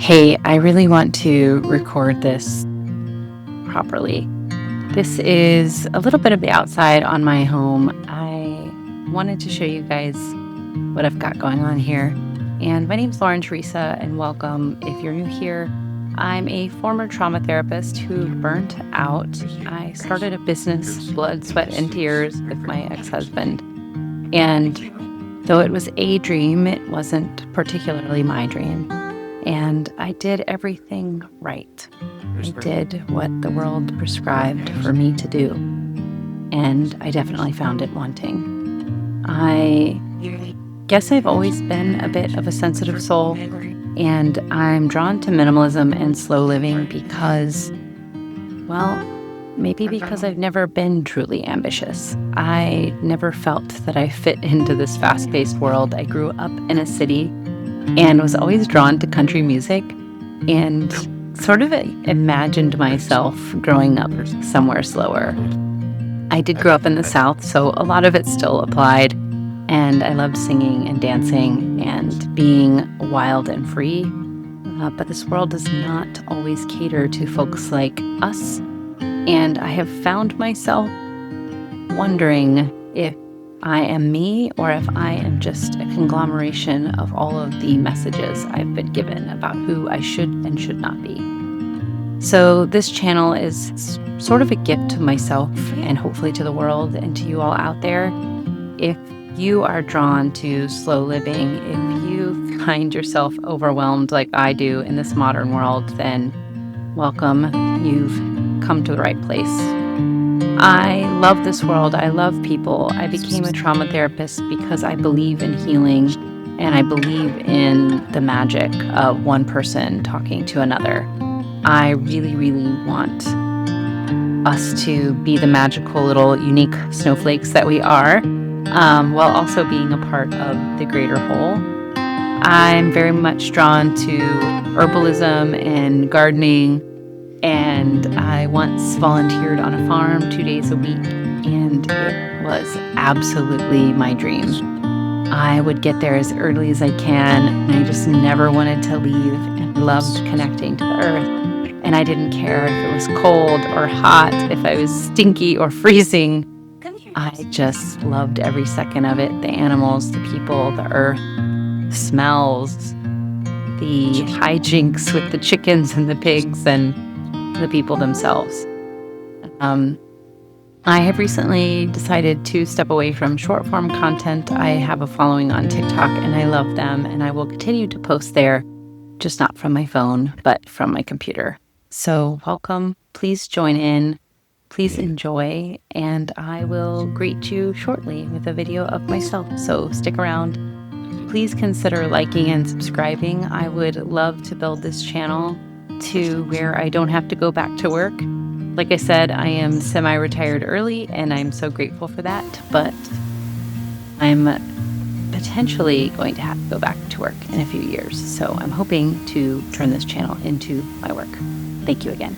Hey, I really want to record this properly. This is a little bit of the outside on my home. I wanted to show you guys what I've got going on here. And my name's Lauren Teresa, and welcome. If you're new here, I'm a former trauma therapist who burnt out. I started a business, blood, sweat, and tears with my ex-husband. And though it was a dream, it wasn't particularly my dream. And I did everything right. I did what the world prescribed for me to do. And I definitely found it wanting. I guess I've always been a bit of a sensitive soul, and I'm drawn to minimalism and slow living because, well, maybe because I've never been truly ambitious. I never felt that I fit into this fast-paced world. I grew up in a city and was always drawn to country music and sort of imagined myself growing up somewhere slower. I did grow up in the South, so a lot of it still applied, and I loved singing and dancing and being wild and free. But this world does not always cater to folks like us, and I have found myself wondering if I am me or if I am just a conglomeration of all of the messages I've been given about who I should and should not be. So this channel is sort of a gift to myself and hopefully to the world and to you all out there. If you are drawn to slow living, if you find yourself overwhelmed like I do in this modern world, then welcome. You've come to the right place. I love this world. I love people. I became a trauma therapist because I believe in healing and I believe in the magic of one person talking to another. I really, really want us to be the magical little unique snowflakes that we are, while also being a part of the greater whole. I'm very much drawn to herbalism and gardening. And I once volunteered on a farm 2 days a week, and it was absolutely my dream. I would get there as early as I can, and I just never wanted to leave, and loved connecting to the earth. And I didn't care if it was cold or hot, if I was stinky or freezing. I just loved every second of it. The animals, the people, the earth, the smells, the hijinks with the chickens and the pigs, and the people themselves. I have recently decided to step away from short form content. I have a following on TikTok and I love them, and I will continue to post there, just not from my phone, but from my computer. So welcome, please join in, please enjoy, and I will greet you shortly with a video of myself. So stick around. Please consider liking and subscribing. I would love to build this channel to where I don't have to go back to work. Like I said, I am semi-retired early, and I'm so grateful for that, but I'm potentially going to have to go back to work in a few years. So I'm hoping to turn this channel into my work. Thank you again.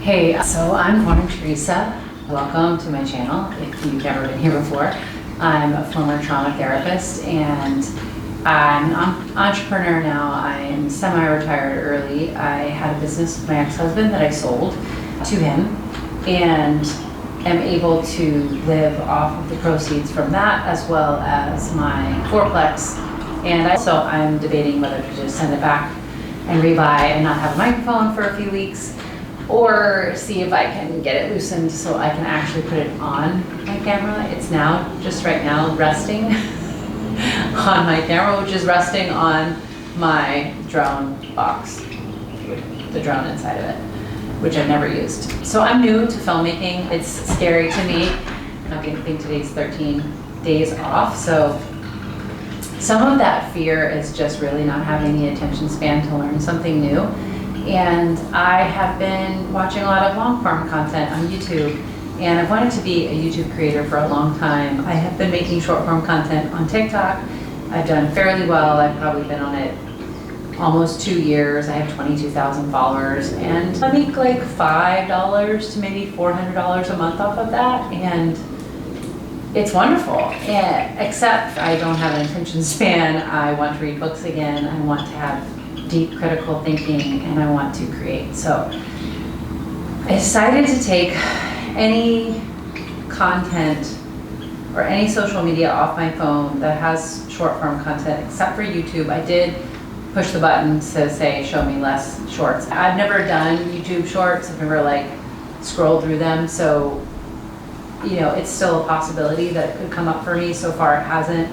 Hey, so I'm Lauren Teresa. Welcome to my channel if you've never been here before. I'm a former trauma therapist and I'm an entrepreneur now. I'm semi-retired early. I had a business with my ex-husband that I sold to him and am able to live off of the proceeds from that as well as my fourplex. And I'm debating whether to just send it back and rebuy and not have a microphone for a few weeks, or see if I can get it loosened so I can actually put it on my camera. It's now, just right now, resting on my camera, which is resting on my drone box, the drone inside of it, which I've never used. So I'm new to filmmaking. It's scary to me. I think today's 13 days off, so some of that fear is just really not having the attention span to learn something new. And I have been watching a lot of long form content on YouTube, and I've wanted to be a YouTube creator for a long time. I have been making short form content on TikTok. I've done fairly well. I've probably been on it almost 2 years. I have 22,000 followers, and I make like $5 to maybe $400 a month off of that, and it's wonderful. Except I don't have an attention span. I want to read books again. I want to have deep critical thinking, and I want to create. So I decided to take any content or any social media off my phone that has short form content, except for YouTube. I did push the button to say show me less shorts. I've never done YouTube shorts. I've never like scrolled through them, so you know, it's still a possibility that it could come up for me. So far it hasn't.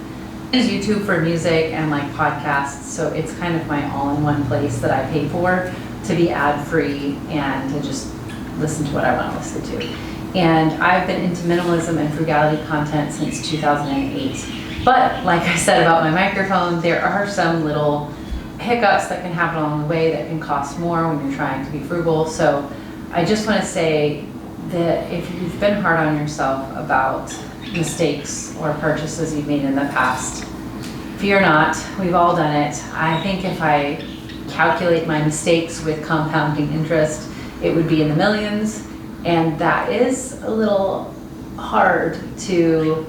I use YouTube for music and like podcasts, so it's kind of my all-in-one place that I pay for to be ad-free and to just listen to what I want to listen to. And I've been into minimalism and frugality content since 2008. But like I said about my microphone, there are some little hiccups that can happen along the way that can cost more when you're trying to be frugal. So I just want to say that if you've been hard on yourself about mistakes or purchases you've made in the past, fear not, we've all done it. I think if I calculate my mistakes with compounding interest, it would be in the millions, and that is a little hard to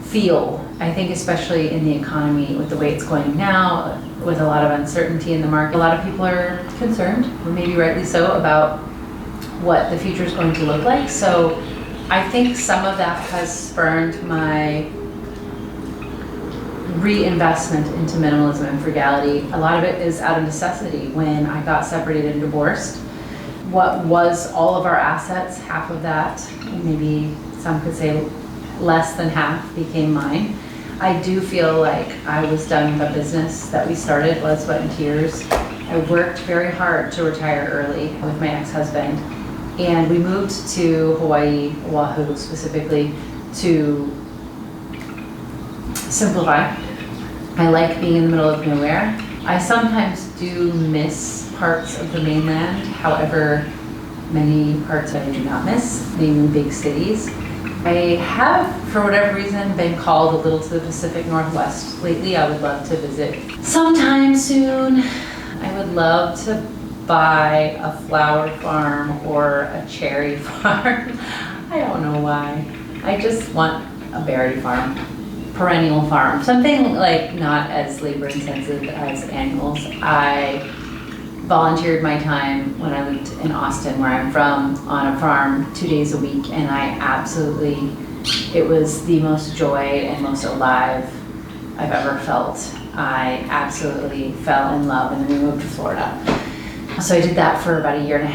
feel. I think especially in the economy with the way it's going now, with a lot of uncertainty in the market, a lot of people are concerned, or maybe rightly so, about what the future is going to look like. So I think some of that has spurned my reinvestment into minimalism and frugality. A lot of it is out of necessity. When I got separated and divorced, what was all of our assets, half of that, maybe some could say less than half, became mine. I do feel like I was done with a business that we started, blood, sweat, and tears. I worked very hard to retire early with my ex-husband. And we moved to Hawaii, Oahu specifically, to simplify. I like being in the middle of nowhere. I sometimes do miss parts of the mainland, however, many parts I do not miss, namely big cities. I have, for whatever reason, been called a little to the Pacific Northwest lately. I would love to visit sometime soon. I would love to buy a flower farm or a cherry farm. I don't know why. I just want a berry farm, perennial farm, something like not as labor intensive as annuals. I volunteered my time when I lived in Austin, where I'm from, on a farm 2 days a week, and it was the most joy and most alive I've ever felt. I absolutely fell in love, and then we moved to Florida. So I did that for about 1.5 years,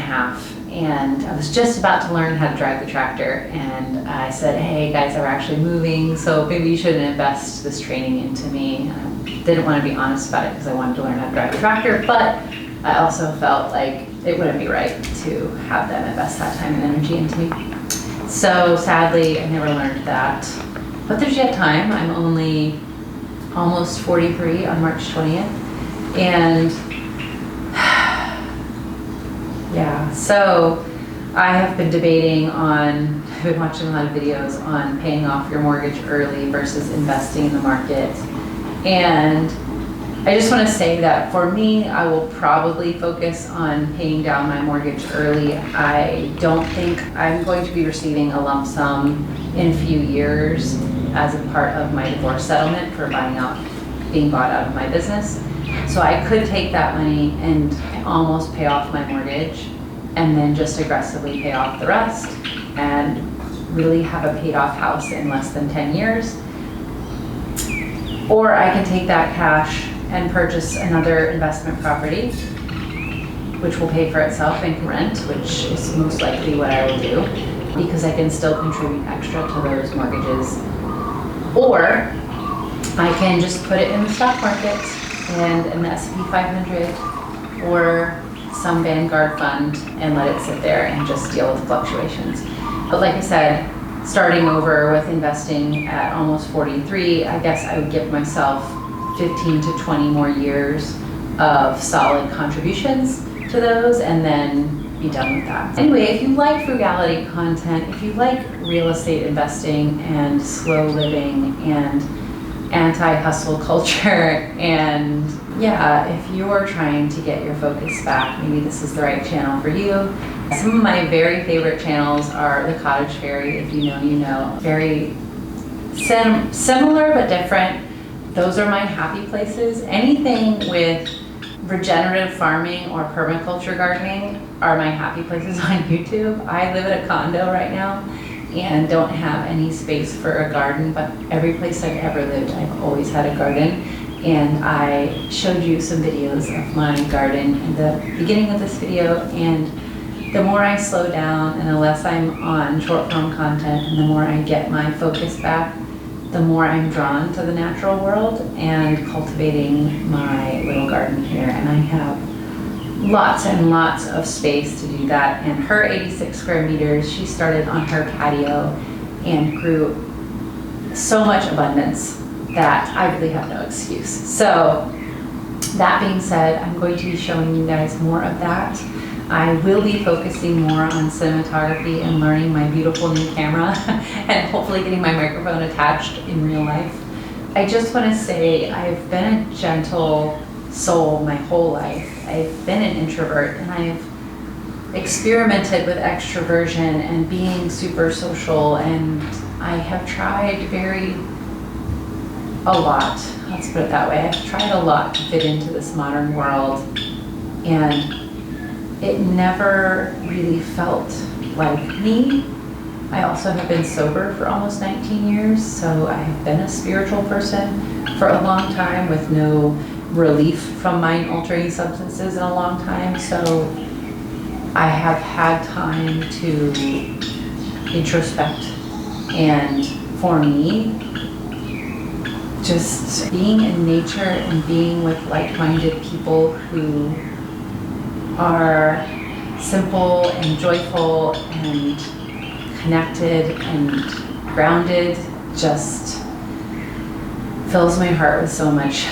and I was just about to learn how to drive the tractor, and I said, hey guys, we're actually moving, so maybe you should invest this training into me. And I didn't want to be honest about it because I wanted to learn how to drive the tractor, but I also felt like it wouldn't be right to have them invest that time and energy into me. So sadly, I never learned that. But there's yet time. I'm only almost 43 on March 20th, and yeah, so I have been I've been watching a lot of videos on paying off your mortgage early versus investing in the market. And I just want to say that for me, I will probably focus on paying down my mortgage early. I don't think I'm going to be receiving a lump sum in a few years as a part of my divorce settlement for being bought out of my business. So I could take that money and almost pay off my mortgage and then just aggressively pay off the rest and really have a paid off house in less than 10 years. Or I can take that cash and purchase another investment property, which will pay for itself and can rent, which is most likely what I will do, because I can still contribute extra to those mortgages. Or I can just put it in the stock market in an S&P 500 or some Vanguard fund and let it sit there and just deal with fluctuations. But like I said, starting over with investing at almost 43, I guess I would give myself 15 to 20 more years of solid contributions to those and then be done with that. Anyway, if you like frugality content, if you like real estate investing and slow living and anti-hustle culture, and yeah, if you're trying to get your focus back, maybe this is the right channel for you. Some of my very favorite channels are The Cottage Fairy. If you know, you know. Very similar but different. Those are my happy places. Anything with regenerative farming or permaculture gardening are my happy places on YouTube. I live in a condo right now and don't have any space for a garden, but every place I've ever lived, I've always had a garden. And I showed you some videos of my garden in the beginning of this video, and the more I slow down and the less I'm on short form content and the more I get my focus back, the more I'm drawn to the natural world and cultivating my little garden here. And I have lots and lots of space to do that. And her 86 square meters, she started on her patio and grew so much abundance that I really have no excuse. So that being said, I'm going to be showing you guys more of that. I will be focusing more on cinematography and learning my beautiful new camera and hopefully getting my microphone attached in real life. I just want to say I've been a gentle soul my whole life. I've been an introvert and I've experimented with extroversion and being super social, and I have tried a lot, let's put it that way. I've tried a lot to fit into this modern world, and it never really felt like me. I also have been sober for almost 19 years, so I have been a spiritual person for a long time with no relief from mind-altering substances in a long time. So I have had time to introspect, and for me, just being in nature and being with like-minded people who are simple and joyful and connected and grounded just fills my heart with so much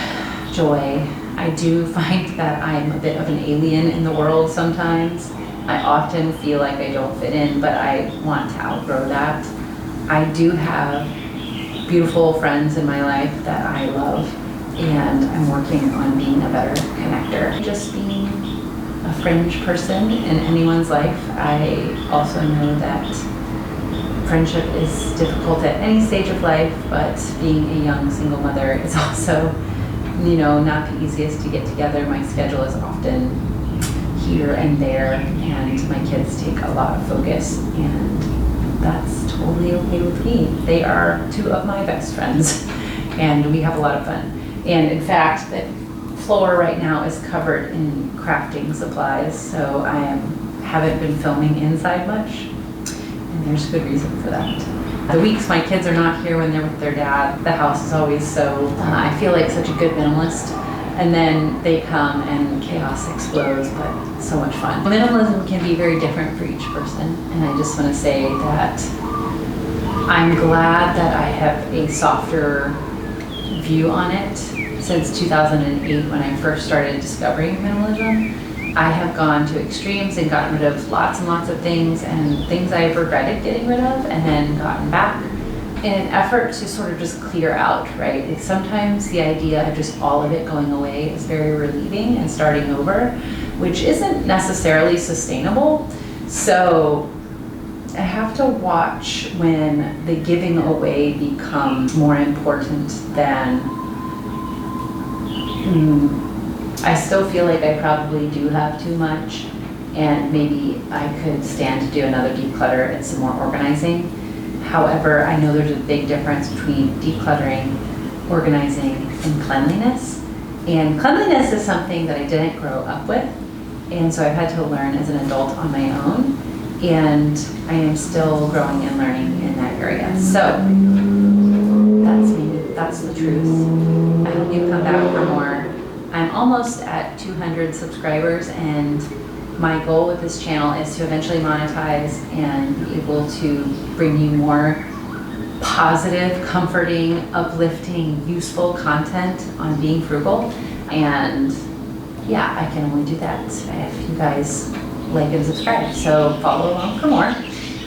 joy. I do find that I'm a bit of an alien in the world sometimes. I often feel like I don't fit in, but I want to outgrow that. I do have beautiful friends in my life that I love, and I'm working on being a better connector. Just being a fringe person in anyone's life, I also know that friendship is difficult at any stage of life, but being a young single mother is also, not the easiest to get together. My schedule is often here and there, and my kids take a lot of focus, and that's totally okay with me. They are two of my best friends, and we have a lot of fun. And in fact, the floor right now is covered in crafting supplies, so I haven't been filming inside much, and there's good reason for that. The weeks my kids are not here when they're with their dad, the house is always so, I feel like such a good minimalist, and then they come and chaos explodes, but so much fun. Minimalism can be very different for each person, and I just want to say that I'm glad that I have a softer view on it. Since 2008, when I first started discovering minimalism, I have gone to extremes and gotten rid of lots and lots of things, and things I've regretted getting rid of and then gotten back in an effort to sort of just clear out, right? It's sometimes the idea of just all of it going away is very relieving and starting over, which isn't necessarily sustainable. So I have to watch when the giving away becomes more important than I still feel like I probably do have too much, and maybe I could stand to do another declutter and some more organizing. However, I know there's a big difference between decluttering, organizing, and cleanliness. And cleanliness is something that I didn't grow up with, and so I've had to learn as an adult on my own, and I am still growing and learning in that area. So that's me. That's the truth. I hope you come back for more. almost at 200 subscribers, and my goal with this channel is to eventually monetize and be able to bring you more positive, comforting, uplifting, useful content on being frugal. And yeah, I can only do that if you guys like and subscribe. So follow along for more.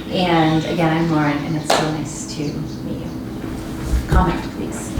And again, I'm Lauren, and it's so nice to meet you. Comment, please.